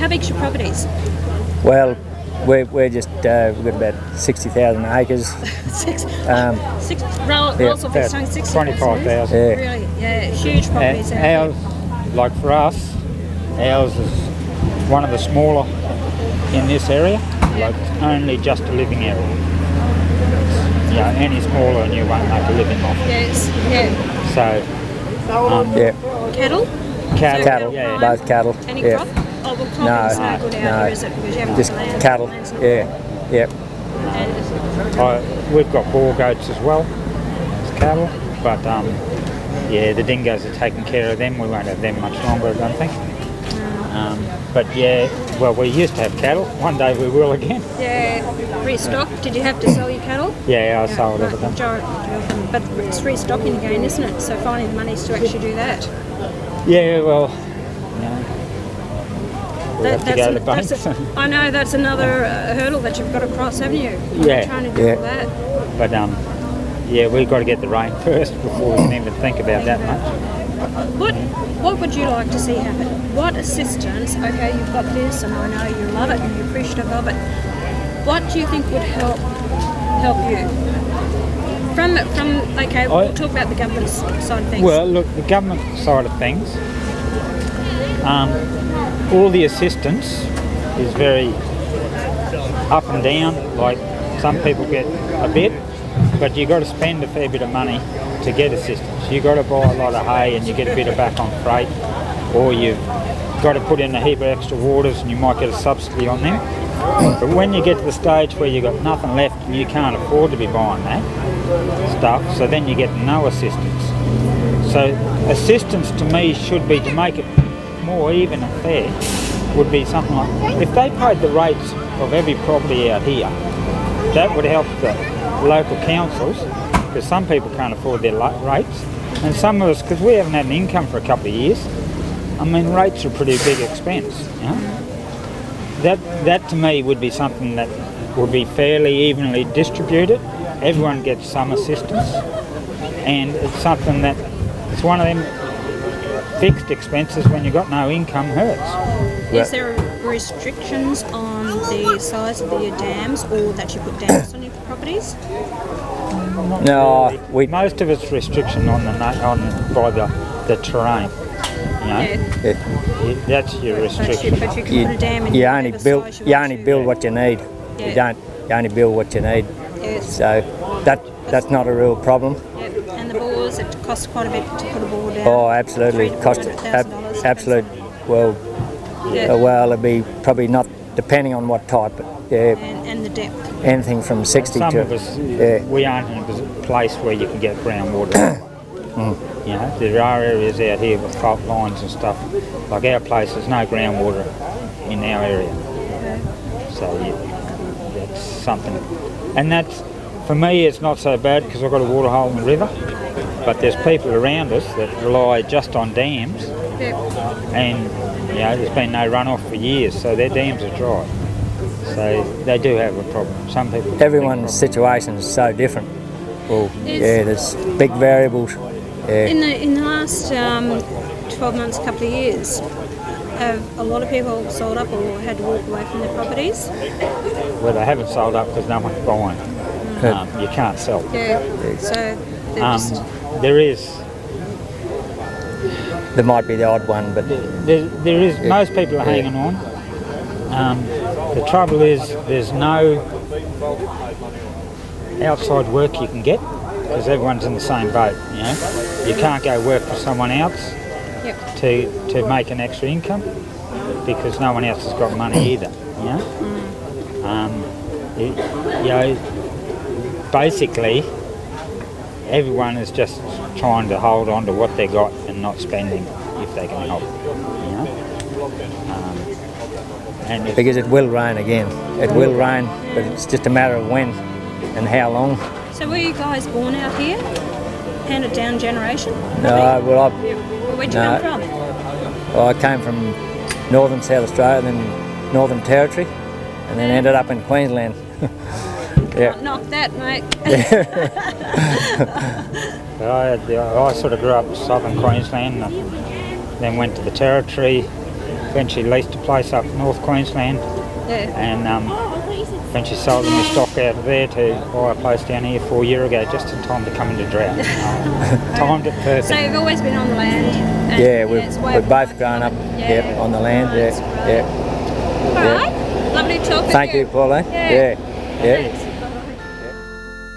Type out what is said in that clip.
How big's your properties? Well, we're just we've got about 60,000 acres. Six. Six. Yeah, Rolls off saying 60. 25,000. Yeah. Really? Yeah. Huge properties. Ours, like for us, ours is one of the smaller in this area. Like only just a living area. Yeah, any smaller and you won't make a living off it. Yes. Yeah. So, Yeah, Cattle. cattle, yeah. both cattle. Any Yeah. crop? Oh, well, cropping's no good out here, is it? Because you haven't Just got land. cattle. Land's not- Yeah, yep. And we've got boar goats as well as cattle, but yeah, the dingoes are taking care of them. We won't have them much longer, I don't think. But yeah, well, we used to have cattle. One day we will again. yeah, restock. Did you have to sell your cattle? Yeah, I sold everything. Majority of them, but it's restocking again, isn't it? So finding the money to actually do that. Yeah, well, we have to go to the bank. I know that's another hurdle that you've got to cross, haven't you? Yeah. Trying to do all that. But yeah, we've got to get the rain first before we can even think about that much. What would you like to see happen? What assistance? Okay, you've got this, and I know you love it and you're appreciative of it. What do you think would help you? Okay, we'll talk about the government side of things. Well, look, the government side of things, all the assistance is very up and down. Like some people get a bit, but you got to spend a fair bit of money to get assistance. You got to buy a lot of hay and you get a bit of back on freight, or you've got to put in a heap of extra waters and you might get a subsidy on them. But when you get to the stage where you've got nothing left and you can't afford to be buying that stuff, so then you get no assistance. So assistance to me should be, to make it more even and fair, would be something like, if they paid the rates of every property out here, that would help the local councils, because some people can't afford their rates, and some of us, because we haven't had an income for a couple of years, I mean, rates are a pretty big expense, you know? That to me would be something that would be fairly evenly distributed. Everyone gets some assistance, and it's something that, it's one of them fixed expenses when you've got no income hurts. Is there restrictions on the size of your dams, or that you put dams on your properties? No, really. Most of it's restriction on by the terrain. You know? Yeah. That's your restriction. But you can put a dam in you whatever only build size you only build what you need. Yeah. You only build what you need. Yes. So that's not a real problem. Yep. And the bores, it costs quite a bit to put a bore down. Oh, absolutely. $300,000. Absolute. Well, Yeah. well, it'd be probably not, depending on what type. But yeah, And the depth. anything from 60 Some to. of us, Yeah. we aren't in a place where you can get groundwater. You know, there are areas out here with fault lines and stuff. Like our place, there's no groundwater in our area. Okay. So that's something. And that's, for me, it's not so bad because I've got a water hole in the river. But there's people around us that rely just on dams. Yep. And, you know, there's been no runoff for years, so their dams are dry. So they do have a problem. Some people. Everyone's situation is so different. Well, yeah, there's big variables. Yeah. In the last 12 months, couple of years, have a lot of people sold up or had to walk away from their properties? Well, they haven't sold up because no one's buying. You can't sell. Yeah. So they're just. There might be the odd one, but there is. Most people are hanging on. The trouble is, there's no outside work you can get because everyone's in the same boat. You know, you can't go work for someone else to make an extra income because no one else has got money either. You know, basically, everyone is just trying to hold on to what they got and not spending if they can help. You know, and because it will rain again. It will rain, but it's just a matter of when and how long. So were you guys born out here? Handed down generation? No, well, Where'd you come from? Well, I came from northern South Australia, then Northern Territory, and then ended up in Queensland. Yeah. Can't knock that, mate. I sort of grew up in southern Queensland, and then went to the Territory, when she leased a place up North Queensland, Yeah. and when she sold me stock out of there to buy a place down here 4 years ago, just in time to come into Drought. Timed it perfect. So you've always been on the land? And Yeah, it's way we've of both life. grown up Yeah. on the land. Oh, that's Yeah, great. yeah. All right. Lovely to talk with Thank you, Pauline. Yeah. Yeah. Thanks.